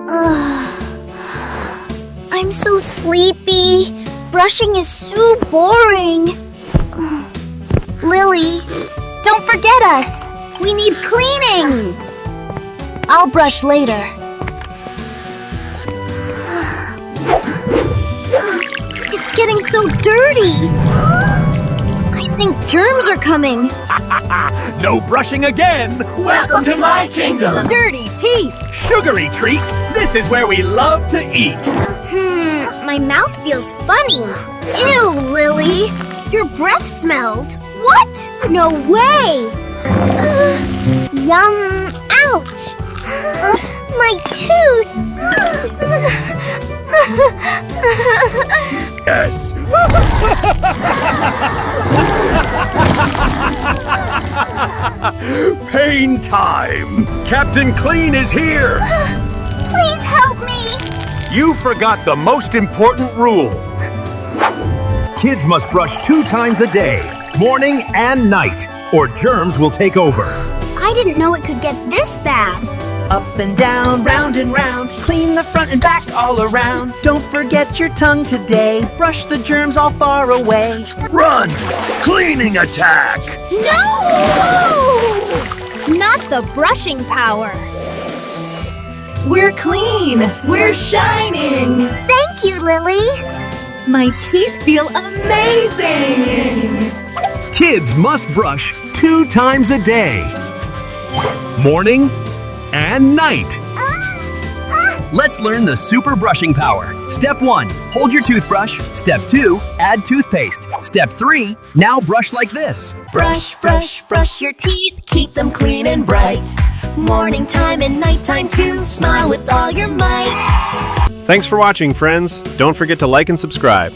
I'm so sleepy. Brushing is so boring. Lily, don't forget us. We need cleaning. I'll brush later. It's getting so dirty. I think germs are coming. No brushing again! Welcome to my kingdom! Dirty teeth. Sugary treat! This is where we love to eat! My mouth feels funny. Ew, Lily. Your breath smells. What? No way. Yum. Ouch. My tooth. Yes! Pain time! Captain Clean is here! Please help me. You forgot the most important rule. Kids must brush 2 times a day, morning and night, or germs will take over. I didn't know it could get this bad. Up and down, round and round, clean the front and back all around. Don't forget your tongue today, brush the germs all far away. Run! Cleaning attack! No! Not the brushing power. We're clean, we're shining. Thank you, Lily. My teeth feel amazing. Kids must brush 2 times a day, morning and night. Let's learn the super brushing power. Step 1, hold your toothbrush. Step 2, add toothpaste. Step 3, now brush like this. Brush, brush, brush your teeth, keep them clean and bright. Morning time and nighttime too, smile with all your might. Thanks for watching, friends. Don't forget to like and subscribe.